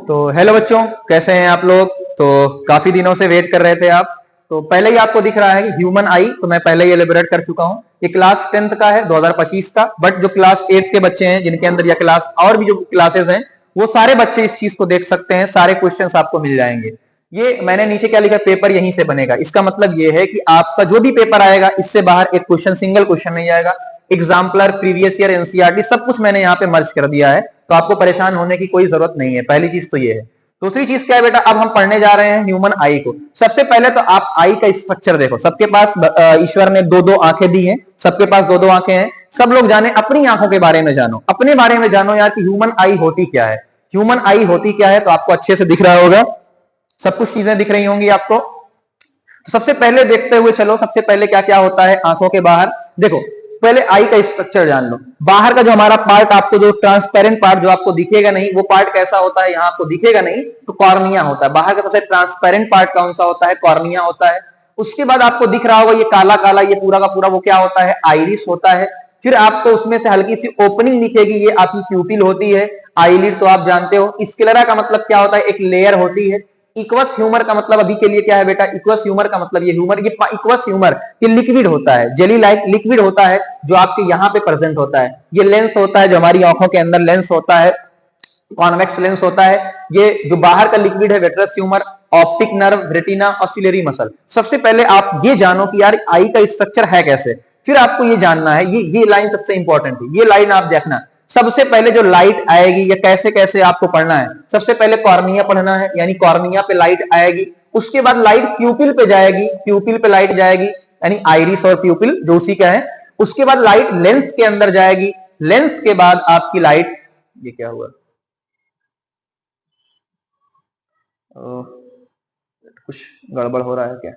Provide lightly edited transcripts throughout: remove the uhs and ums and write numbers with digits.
तो हेलो बच्चों, कैसे हैं आप लोग। तो काफी दिनों से वेट कर रहे थे आप। तो पहले ही आपको दिख रहा है कि ह्यूमन आई तो मैं पहले ही एलिबरेट कर चुका हूं। ये क्लास 10th का है 2025 का, बट जो क्लास 8 के बच्चे हैं जिनके अंदर या क्लास और भी जो क्लासेस हैं वो सारे बच्चे इस चीज को देख सकते हैं, सारे क्वेश्चंस आपको मिल जाएंगे। ये मैंने नीचे क्या लिखा, पेपर यहीं से बनेगा। इसका मतलब ये है कि आपका जो भी पेपर आएगा इससे बाहर एक क्वेश्चन, सिंगल क्वेश्चन नहीं आएगा। एग्जाम्पलर, प्रीवियस ईयर, एनसीईआरटी सब कुछ मैंने यहाँ पे मर्ज कर दिया है, तो आपको परेशान होने की कोई जरूरत नहीं है। पहली चीज तो ये है। दूसरी चीज क्या है बेटा, अब हम पढ़ने जा रहे हैं ह्यूमन आई को। सबसे पहले तो आप आई का स्ट्रक्चर देखो। सबके पास ईश्वर ने दो दो आंखें दी हैं, सबके पास दो दो आंखें हैं। सब लोग जाने, अपनी आंखों के बारे में जानो, अपने बारे में जानो यार कि ह्यूमन आई होती क्या है। ह्यूमन आई होती क्या है तो आपको अच्छे से दिख रहा होगा, सब कुछ चीजें दिख रही होंगी आपको। तो सबसे पहले देखते हुए चलो, सबसे पहले क्या क्या होता है आंखों के बाहर। देखो पहले आई का स्ट्रक्चर जान लो। बाहर का जो हमारा पार्ट, आपको जो ट्रांसपेरेंट पार्ट जो आपको दिखेगा नहीं, वो पार्ट कैसा होता है, यहाँ आपको दिखेगा नहीं तो कॉर्निया होता है। बाहर का सबसे ट्रांसपेरेंट पार्ट कौन सा होता है, कॉर्निया होता है। उसके बाद आपको दिख रहा होगा ये काला काला, ये पूरा का पूरा वो क्या होता है, आइरिस होता है। फिर आपको उसमें से हल्की सी ओपनिंग दिखेगी, ये आपकी प्यूपिल होती है। आईलिड तो आप जानते हो। स्क्लेरा का मतलब क्या होता है, एक लेयर होती है। इक्वस ह्यूमर का मतलब अभी के लिए क्या है बेटा, इक्वस ह्यूमर का मतलब ये ह्यूमर, ये इक्वस ह्यूमर ये लिक्विड होता है, जेली लाइक लिक्विड होता है जो आपके यहाँ पे प्रेजेंट होता है। ये लेंस होता है जो हमारी आंखों के अंदर लेंस होता है, कॉन्वेक्स लेंस होता है। ये जो बाहर का लिक्विड है वेट्रस ह्यूमर, ऑप्टिक नर्व, रेटिना और सिलेरी मसल। सबसे पहले आप ये जानो कि यार आई का स्ट्रक्चर है कैसे। फिर आपको ये जानना है, ये लाइन सबसे इंपॉर्टेंट है, ये लाइन आप देखना। सबसे पहले जो लाइट आएगी या कैसे कैसे आपको पढ़ना है, सबसे पहले कॉर्निया पढ़ना है, यानी कॉर्निया पे लाइट आएगी। उसके बाद लाइट प्यूपिल पे जाएगी, प्यूपिल पे लाइट जाएगी, यानी आइरिस और प्यूपिल जो उसी का है। उसके बाद लाइट लेंस के अंदर जाएगी, लेंस के बाद आपकी लाइट, ये क्या हुआ, कुछ गड़बड़ हो रहा है क्या,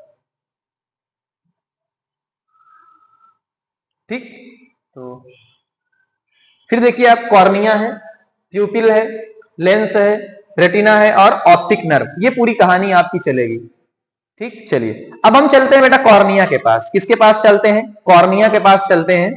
ठीक। तो फिर देखिए आप, कॉर्निया है, प्यूपिल है, लेंस है, रेटिना है और ऑप्टिक नर्व, ये पूरी कहानी आपकी चलेगी, ठीक। चलिए अब हम चलते हैं बेटा कॉर्निया के पास। किसके पास चलते हैं, कॉर्निया के पास चलते हैं।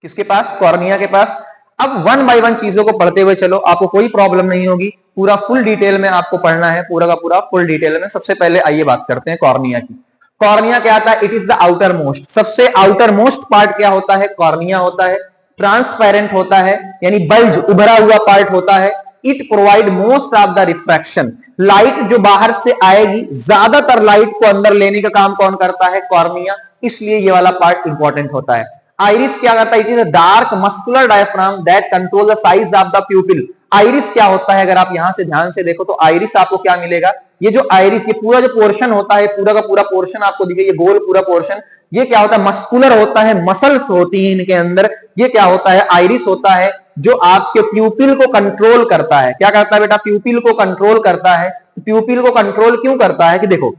किसके पास, कॉर्निया के पास। अब वन बाय वन चीजों को पढ़ते हुए चलो, आपको कोई प्रॉब्लम नहीं होगी। पूरा फुल डिटेल में आपको पढ़ना है, पूरा का पूरा फुल डिटेल में। सबसे पहले आइए बात करते हैं कॉर्निया की। कॉर्निया क्या आता है, it is the outer most, सबसे आउटर मोस्ट पार्ट क्या होता है, कॉर्निया होता है। ट्रांसपेरेंट होता है, यानी बल्ज, उभरा हुआ पार्ट होता है। It provide most of the refraction, light जो बाहर से आएगी, ज्यादातर लाइट को अंदर लेने का काम कौन करता है, कॉर्निया। इसलिए ये वाला पार्ट इंपॉर्टेंट होता है। आइरिस क्या करता है, it is a dark muscular diaphragm that control the size of the प्यूपिल। Iris क्या होता है, अगर आप यहां से ध्यान से देखो तो आइरिस आपको क्या मिलेगा, ये जो आइरिस, ये पूरा जो पोर्शन होता है, पूरा का पूरा पोर्शन आपको दिखे, ये गोल पूरा पोर्शन, ये क्या होता है, मस्कुलर होता है, मसल्स होती है इनके अंदर। ये क्या होता है, आइरिस होता है, जो आपके प्यूपिल को कंट्रोल करता है। क्या करता है बेटा, प्यूपिल को कंट्रोल करता है। प्यूपिल को कंट्रोल क्यों करता है कि देखो,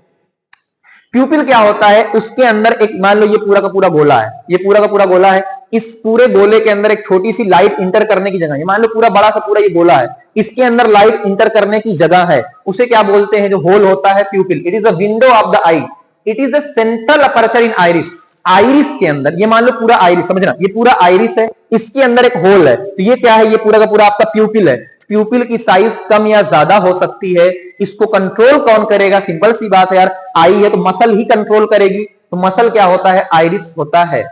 प्यूपिल क्या होता है, उसके अंदर एक, मान लो ये पूरा का पूरा गोला है, ये पूरा का पूरा गोला है। इस पूरे गोले के अंदर एक छोटी सी लाइट इंटर करने की जगह है। मान लो पूरा बड़ा सा पूरा ये गोला है, इसके अंदर लाइट इंटर करने की जगह है, उसे क्या बोलते हैं, जो होल होता है प्यूपिल। It is the window of the I, it is the central aperture in iris. Iris के अंदर, ये मान लो पूरा आइरिस, समझना ये पूरा आइरिस है, इसके अंदर एक होल है, तो ये क्या है, ये पूरा का पूरा आपका प्यूपिल है। प्यूपिल की साइज कम या ज्यादा हो सकती है, इसको कंट्रोल कौन करेगा, सिंपल सी बात है यार, आई है तो मसल ही कंट्रोल करेगी। तो मसल क्या होता है, आइरिस होता है।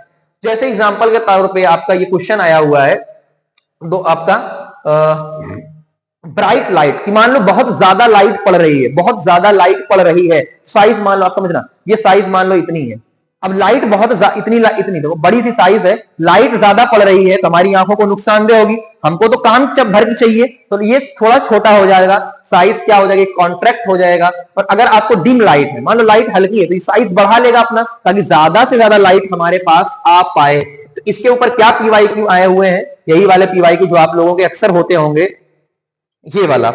जैसे एग्जांपल के तौर पे आपका ये क्वेश्चन आया हुआ है, दो आपका ब्राइट लाइट की, मान लो बहुत ज्यादा लाइट पड़ रही है, बहुत ज्यादा लाइट पड़ रही है, साइज मान लो, आप समझना ये साइज मान लो इतनी है। अब लाइट बहुत इतनी देखो बड़ी सी साइज है, लाइट ज्यादा पड़ रही है तो हमारी आंखों को नुकसानदेह होगी, हमको तो काम जब भर की चाहिए, तो ये थोड़ा छोटा हो जाएगा, साइज क्या हो जाएगा, कॉन्ट्रैक्ट हो जाएगा। और अगर आपको डिम लाइट है, मान लो लाइट हल्की है, तो ये साइज बढ़ा लेगा अपना, ताकि ज्यादा से ज्यादा लाइट हमारे पास आ पाए। तो इसके ऊपर क्या पीवाईक्यू आए हुए हैं, यही वाले पीवाईक्यू जो आप लोगों के अक्सर होते होंगे, ये वाला।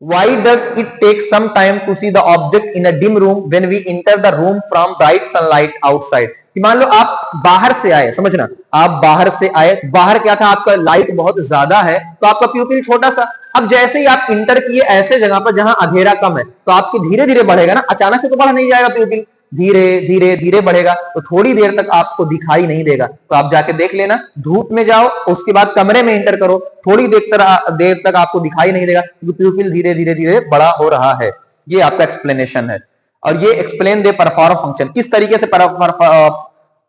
Why does it take some time to see the object in a dim room when we enter the room from bright sunlight outside? कि मान लो आप बाहर से आए, समझना आप बाहर से आए, बाहर क्या था, आपका लाइट बहुत ज्यादा है तो आपका प्यूपिल छोटा सा। अब जैसे ही आप इंटर किए ऐसे जगह पर जहां अंधेरा कम है, तो आपकी धीरे धीरे बढ़ेगा ना, अचानक से तो बढ़ नहीं जाएगा प्यूपिल, धीरे धीरे धीरे बढ़ेगा, तो थोड़ी देर तक आपको दिखाई नहीं देगा। तो आप जाके देख लेना, धूप में जाओ, उसके बाद कमरे में एंटर करो, थोड़ी देर तक आपको दिखाई नहीं देगा, प्यूपिल धीरे धीरे धीरे बड़ा हो रहा है। ये आपका एक्सप्लेनेशन है। और ये एक्सप्लेन दे परफॉर्म फंक्शन, किस तरीके से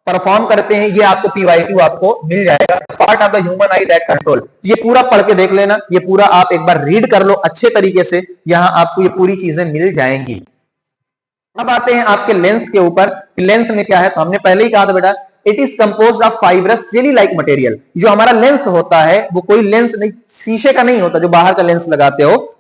परफॉर्म करते हैं, ये आपको PYQ आपको मिल जाएगा। Part of the human I that control, ये पूरा पढ़ के देख लेना, ये पूरा आप एक बार रीड कर लो अच्छे तरीके से, यहां आपको ये पूरी चीजें मिल जाएंगी। अब आते हैं आपके लेंस के ऊपर, लेंस में क्या है, तो हमने पहले ही कहा था बेटा, it is composed of fibrous jelly like material. जो हमारा लेंस होता है वो कोई लेंस नहीं, शीशे का नहीं होता, जो बाहर का लेंस लगाते हो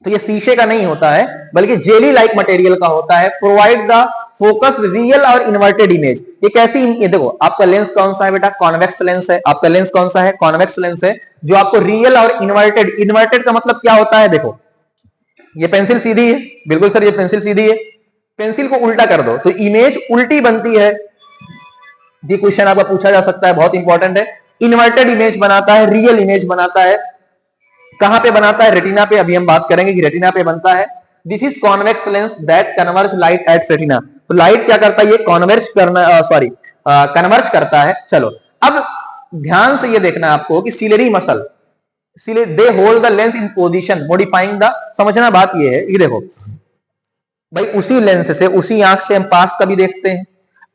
तो ये शीशे का नहीं होता है, बल्कि जेली लाइक मटेरियल का होता है। प्रोवाइड द फोकस रियल और इन्वर्टेड इमेज। ये कैसी, ये देखो आपका लेंस कौन सा है बेटा, कॉन्वेक्स लेंस है। आपका लेंस कौन सा है, कॉन्वेक्स लेंस है, जो आपको रियल और इन्वर्टेड, इन्वर्टेड का मतलब क्या होता है, देखो ये पेंसिल सीधी है, बिल्कुल सर ये पेंसिल सीधी है, पेंसिल को उल्टा कर दो तो इमेज उल्टी बनती है। ये क्वेश्चन आपका पूछा जा सकता है, बहुत इंपॉर्टेंट है। इन्वर्टेड इमेज बनाता है, रियल इमेज बनाता है। कहां पे बनाता है, रेटिना पे, अभी हम बात करेंगे कि रेटिना पे बनता है। This is convex lens that converge light at retina. तो लाइट क्या करता है, ये कन्वर्ज करता है। चलो अब ध्यान से ये देखना आपको कि ciliary muscle, they hold the lens in position modifying the, समझना बात ये है, ये देखो भाई उसी लेंस से, उसी आंख से हम पास का भी देखते हैं,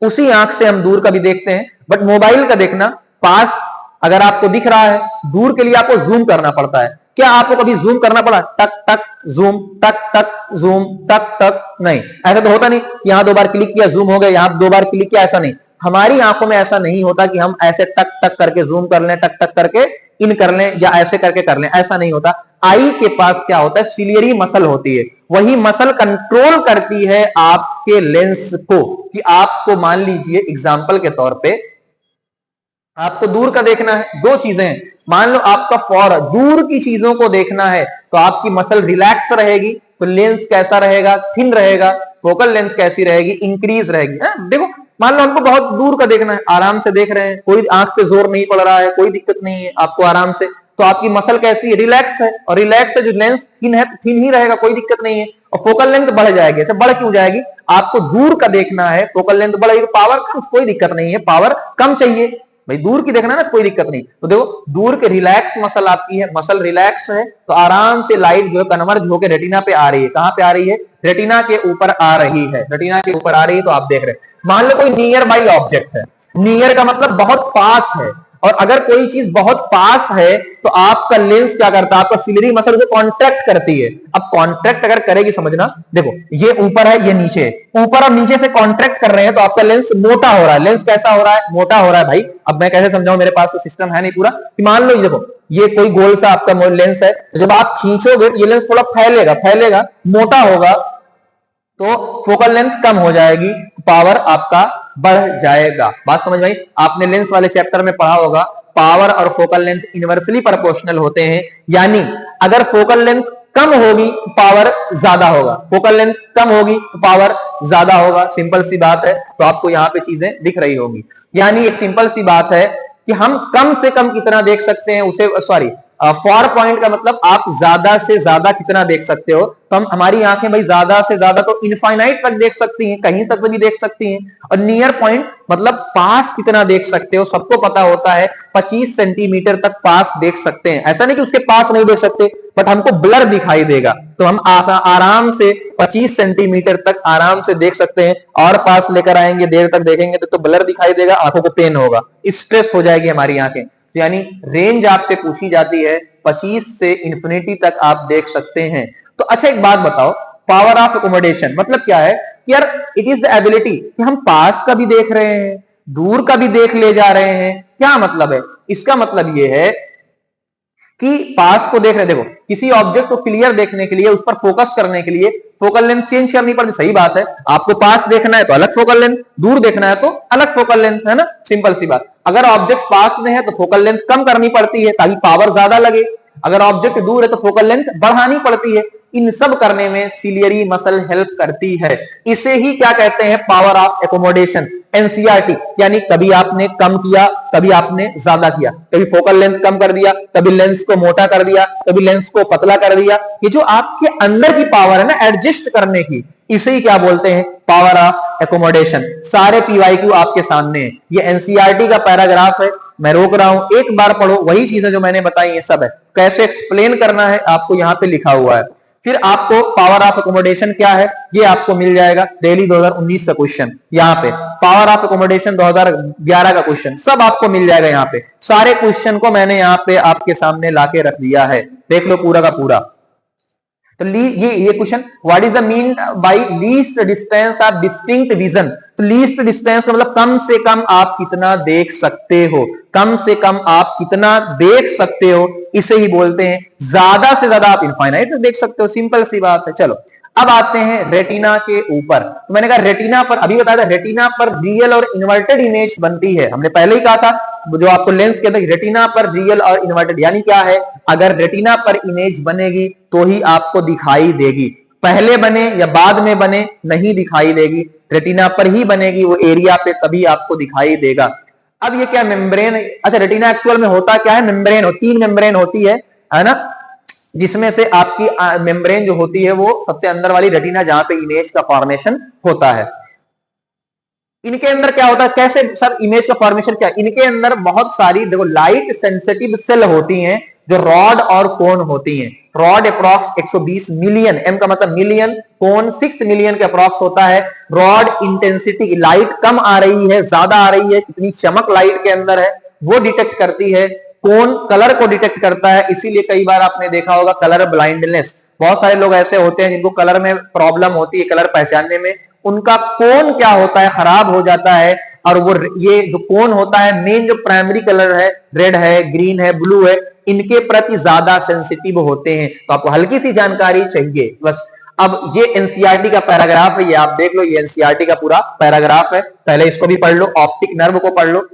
उसी आंख से हम दूर का भी देखते हैं, बट मोबाइल का देखना, पास अगर आपको दिख रहा है, दूर के लिए आपको जूम करना पड़ता है। क्या आपको कभी जूम करना पड़ा, टक टक जूम, टक टक जूम, टक टक, नहीं, ऐसा तो होता नहीं, यहां 2 बार क्लिक किया जूम हो गया, यहां 2 बार क्लिक किया, ऐसा नहीं। हमारी आंखों में ऐसा नहीं होता कि हम ऐसे टक टक करके जूम कर लें, टक टक करके इन कर लें, या ऐसे करके कर लें, ऐसा नहीं होता। आई के पास क्या होता है, सिलियरी मसल होती है, वही मसल कंट्रोल करती है आपके लेंस को, कि आपको मान लीजिए एग्जांपल के तौर पे आपको दूर का देखना है, 2 चीजें हैं, मान लो आपका फॉर दूर की चीजों को देखना है, तो आपकी मसल रिलैक्स रहेगी, तो लेंस कैसा रहेगा, थिन रहेगा, फोकल लेंथ कैसी रहेगी, इंक्रीज रहेगी। देखो मान लो हमको बहुत दूर का देखना है, आराम से देख रहे हैं, कोई आंख पे जोर नहीं पड़ रहा है, कोई दिक्कत नहीं है आपको, आराम से, तो आपकी मसल कैसी है, रिलैक्स है, और रिलैक्स है, जो लेंस थिन है थिन ही रहेगा, कोई दिक्कत नहीं है, और फोकल लेंथ बढ़ जाएगी। अच्छा बढ़ क्यों जाएगी, आपको दूर का देखना है, फोकल लेंथ बढ़ेगी, पावर कोई दिक्कत नहीं है, पावर कम चाहिए भाई, दूर की देखना ना, कोई दिक्कत नहीं। तो देखो दूर के रिलैक्स मसल आपकी है, मसल रिलैक्स है, तो आराम से लाइट जो है कन्वर्ज होकर रेटिना पे आ रही है। कहां पे आ रही है, रेटिना के ऊपर आ रही है, रेटिना के ऊपर आ रही है, तो आप देख रहे हैं। मान लो कोई नियर बाई ऑब्जेक्ट है, नियर का मतलब बहुत पास है, और अगर कोई चीज बहुत पास है तो आपका लेंस क्या करता है, आपका सिलियरी मसल उसे कॉन्ट्रैक्ट करती है। अब कॉन्ट्रैक्ट अगर करेगी, समझना, देखो ये ऊपर है, ये नीचे, ऊपर और नीचे से कॉन्ट्रैक्ट कर रहे हैं, तो आपका लेंस मोटा हो रहा है। लेंस कैसा हो रहा है, मोटा हो रहा है भाई। अब मैं कैसे समझाऊं, मेरे पास तो सिस्टम है नहीं पूरा, कि मान लो देखो ये कोई गोल सा आपका लेंस है, तो जब आप खींचोगे ये लेंस थोड़ा फैलेगा, मोटा होगा, तो फोकल लेंथ कम हो जाएगी, पावर आपका बढ़ जाएगा। बात समझ में आई, आपने लेंस वाले चैप्टर में पढ़ा होगा, पावर और फोकल लेंथ इनवर्सली प्रोपोर्शनल होते हैं, यानी अगर फोकल लेंथ कम होगी तो पावर ज्यादा होगा, फोकल लेंथ कम होगी तो पावर ज्यादा होगा। सिंपल सी बात है, तो आपको यहां पे चीजें दिख रही होगी। यानी एक सिंपल सी बात है कि हम कम से कम कितना देख सकते हैं उसे, सॉरी फॉर पॉइंट का मतलब आप ज्यादा से ज्यादा कितना देख सकते हो, तो हम हमारी आंखें भाई ज्यादा से ज्यादा तो इनफाइनाइट तक देख सकती हैं, कहीं तक भी देख सकती हैं। और नियर पॉइंट मतलब पास कितना देख सकते हो, सबको पता होता है 25 सेंटीमीटर तक पास देख सकते हैं। ऐसा नहीं कि उसके पास नहीं देख सकते, बट हमको ब्लर दिखाई देगा, तो हम आराम से 25 सेंटीमीटर तक आराम से देख सकते हैं। और पास लेकर आएंगे, देर तक देखेंगे तो ब्लर दिखाई देगा, आंखों को पेन होगा, स्ट्रेस हो जाएगी हमारी आंखें। तो यानी रेंज आपसे पूछी जाती है 25 से इंफिनिटी तक आप देख सकते हैं। तो अच्छा एक बात बताओ, पावर ऑफ अकोमोडेशन मतलब क्या है, यार इट इज द एबिलिटी कि हम पास का भी देख रहे हैं, दूर का भी देख ले जा रहे हैं। क्या मतलब है, इसका मतलब यह है कि पास को देख रहे, देखो किसी ऑब्जेक्ट को क्लियर देखने के लिए, उस पर फोकस करने के लिए फोकल लेंथ चेंज करनी पड़ती, सही बात है। आपको पास देखना है तो अलग फोकल लेंथ, दूर देखना है तो अलग फोकल लेंथ, है ना, सिंपल सी बात। अगर ऑब्जेक्ट पास में है तो फोकल लेंथ कम करनी पड़ती है ताकि पावर ज्यादा लगे, अगर ऑब्जेक्ट दूर है तो फोकल लेंथ बढ़ानी पड़ती है। इन सब करने में सिलियरी मसल हेल्प करती है। इसे ही क्या कहते हैं, पावर ऑफ एकोमोडेशन, एनसीईआरटी। यानी कभी आपने कम किया, कभी आपने ज्यादा किया, कभी फोकल लेंथ कम कर दिया, कभी लेंस को मोटा कर दिया, कभी लेंस को पतला कर दिया। ये जो आपके अंदर की पावर है ना एडजस्ट करने की, इसे ही क्या बोलते हैं, पावर ऑफ एकोमोडेशन। सारे पीवाईक्यू आपके सामने है, ये एनसीईआरटी का पैराग्राफ है, मैं रोक रहा हूं, एक बार पढ़ो, वही चीजें जो मैंने बताई ये सब है, कैसे एक्सप्लेन करना है आपको यहाँ पे लिखा हुआ है। फिर आपको पावर ऑफ एकोमोडेशन क्या है ये आपको मिल जाएगा, दिल्ली 2019 का क्वेश्चन, यहाँ पे पावर ऑफ एकोमोडेशन 2011 का क्वेश्चन, सब आपको मिल जाएगा। यहाँ पे सारे क्वेश्चन को मैंने यहाँ पे आपके सामने लाके रख दिया है, देख लो पूरा का पूरा। तो ये question, what is the mean by least distance of distinct vision. तो लीस्ट डिस्टेंस का मतलब कम से कम आप कितना देख सकते हो, कम से कम आप कितना देख सकते हो, इसे ही बोलते हैं। ज्यादा से ज्यादा आप इनफाइनाइट देख सकते हो, सिंपल सी बात है। चलो अब आते हैं रेटिना के ऊपर। तो मैंने कहा रेटिना पर, अभी बताया था रेटिना पर रियल और इन्वर्टेड इमेज बनती है, हमने पहले ही कहा था, जो आपको लेंस कहते हैं रेटिना पर रियल और इन्वर्टेड, यानी क्या है, अगर रेटिना पर इमेज बनेगी तो ही आपको दिखाई देगी, पहले बने या बाद में बने नहीं दिखाई देगी, रेटिना पर ही बनेगी, वो एरिया पे तभी आपको दिखाई देगा। अब ये क्या मेम्ब्रेन, अच्छा रेटिना एक्चुअल में होता क्या है, मेम्ब्रेन, 3 मेम्ब्रेन होती है ना, जिसमें से आपकी मेम्ब्रेन जो होती है वो सबसे अंदर वाली रेटिना, जहां पे इमेज का फॉर्मेशन होता है। इनके अंदर क्या होता है, कैसे सर इमेज का फॉर्मेशन क्या, इनके अंदर बहुत सारी देखो लाइट सेंसिटिव सेल होती हैं जो रॉड और कोन होती हैं। रॉड अप्रॉक्स 120 मिलियन, एम का मतलब मिलियन, कोन 6 मिलियन के अप्रॉक्स होता है। रॉड इंटेंसिटी, लाइट कम आ रही है ज्यादा आ रही है, कितनी चमक लाइट के अंदर है वो डिटेक्ट करती है। कोन कलर को डिटेक्ट करता है, इसीलिए कई बार आपने देखा होगा कलर ब्लाइंडनेस, बहुत सारे लोग ऐसे होते हैं जिनको कलर में प्रॉब्लम होती है, कलर पहचानने में, उनका कोन क्या होता है, खराब हो जाता है, और वो ये जो कोन होता है, मेन जो प्राइमरी कलर है, रेड है, ग्रीन है, ब्लू है, इनके प्रति ज्यादा सेंसिटिव होते हैं। तो आपको हल्की सी जानकारी चाहिए बस। अब ये एनसीईआरटी का पैराग्राफ है, ये आप देख लो, ये एनसीईआरटी का पूरा पैराग्राफ है, पहले इसको भी पढ़ लो, ऑप्टिक नर्व को पढ़ लो।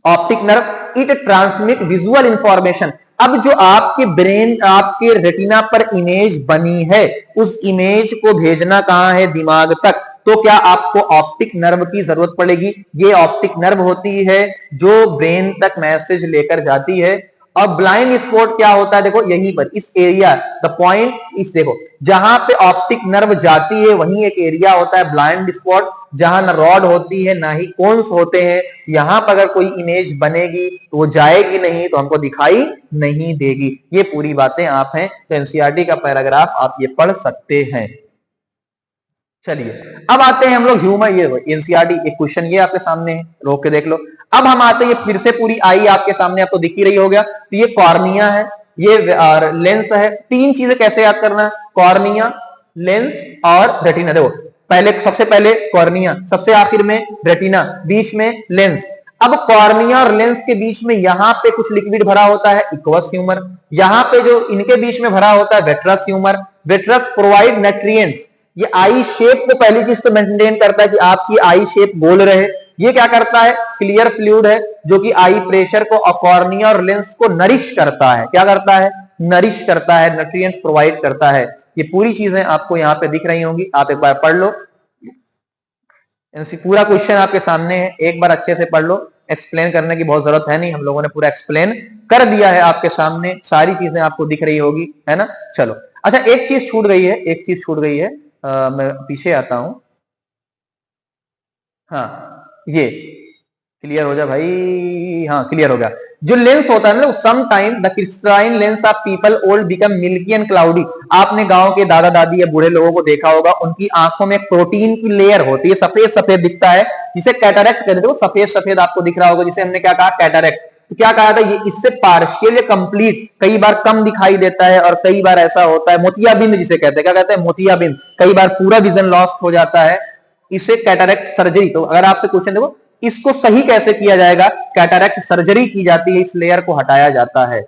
Optic nerve it transmit visual information. अब जो आपके ब्रेन, आपके रेटिना पर इमेज बनी है, उस इमेज को भेजना कहां है, दिमाग तक। तो क्या आपको ऑप्टिक नर्व की जरूरत पड़ेगी, ये ऑप्टिक नर्व होती है जो ब्रेन तक मैसेज लेकर जाती है। और ब्लाइंड स्पॉट क्या होता है, देखो यहीं पर इस एरिया, द पॉइंट इस, देखो जहां पे ऑप्टिक नर्व जाती है वहीं एक एरिया होता है ब्लाइंड स्पॉट, जहां ना रॉड होती है ना ही कोन्स होते हैं। यहां पर अगर कोई इमेज बनेगी तो वो जाएगी नहीं, तो हमको दिखाई नहीं देगी। ये पूरी बातें आप हैं, तो एनसीईआरटी का पैराग्राफ आप ये पढ़ सकते हैं। चलिए अब आते हैं हम लोग ह्यूमन, ये एनसीईआरटी एक क्वेश्चन ये आपके सामने है, रोक के देख लो। अब हम आते हैं, ये फिर से पूरी आई आपके सामने आपको दिख ही रही हो गया। तो ये कॉर्निया है, ये लेंस है। 3 चीजें कैसे याद करना है, कॉर्निया, लेंस और रेटिना। देखो पहले, सबसे पहले कॉर्निया, सबसे आखिर में रेटिना, बीच में लेंस। अब कॉर्निया और लेंस के बीच में यहां पे कुछ लिक्विड भरा होता है, इक्वस ह्यूमर। यहां पे जो इनके बीच में भरा होता है वेट्रस ह्यूमर। वेट्रस प्रोवाइड न्यूट्रिएंट्स, ये आई शेप को पहली चीज तो मेंटेन करता है कि आपकी आई शेप गोल रहे। ये क्या करता है, क्लियर फ्लूइड है जो कि आई प्रेशर को और कॉर्निया और लेंस को नरिश करता है। क्या करता है, नरिश करता है, न्यूट्रिएंट्स प्रोवाइड करता है। ये पूरी चीजें आपको यहाँ पे दिख रही होंगी, आप एक बार पढ़ लो। पूरा क्वेश्चन आपके सामने है, एक बार अच्छे से पढ़ लो, एक्सप्लेन करने की बहुत जरूरत है नहीं, हम लोगों ने पूरा एक्सप्लेन कर दिया है आपके सामने, सारी चीजें आपको दिख रही होगी, है ना। चलो अच्छा, एक चीज छूट गई है, एक चीज छूट गई है, मैं पीछे आता हूं। हाँ ये क्लियर हो जाए भाई, हाँ क्लियर हो गया। जो लेंस होता है ना, some time the crystalline lens of people old become milky and cloudy. आपने गांव के दादा दादी या बूढ़े लोगों को देखा होगा, उनकी आंखों में प्रोटीन की लेयर होती है, सफेद सफेद दिखता है, जिसे कैटरैक्ट कहते हैं। सफेद सफेद आपको दिख रहा होगा, जिसे हमने क्या कहा, कैटरैक्ट। तो क्या कहा था, ये इससे पार्शियल या कंप्लीट, कई बार कम दिखाई देता है और कई बार ऐसा होता है मोतियाबिंद जिसे कहते हैं। क्या कहते हैं, मोतियाबिंद। कई बार पूरा विजन लॉस हो जाता है, इसे कैटरैक्ट सर्जरी। तो अगर आपसे क्वेश्चन देखो, इसको सही कैसे किया जाएगा, कैटरैक्ट सर्जरी की जाती है, इस लेयर को हटाया जाता है।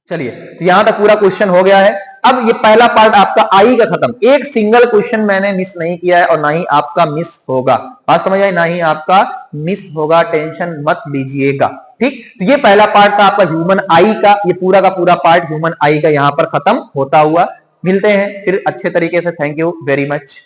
चलिए तो यहां तक पूरा क्वेश्चन हो गया है। अब ये पहला पार्ट आपका आई का खत्म। एक सिंगल क्वेश्चन मैंने मिस नहीं किया है और ना ही आपका मिस होगा, बात समझ आई, ना ही आपका मिस होगा, टेंशन मत लीजिएगा, ठीक। तो ये पहला पार्ट था आपका ह्यूमन आई का, ये पूरा का पूरा पार्ट ह्यूमन आई का यहां पर खत्म होता हुआ। मिलते हैं फिर अच्छे तरीके से, थैंक यू वेरी मच।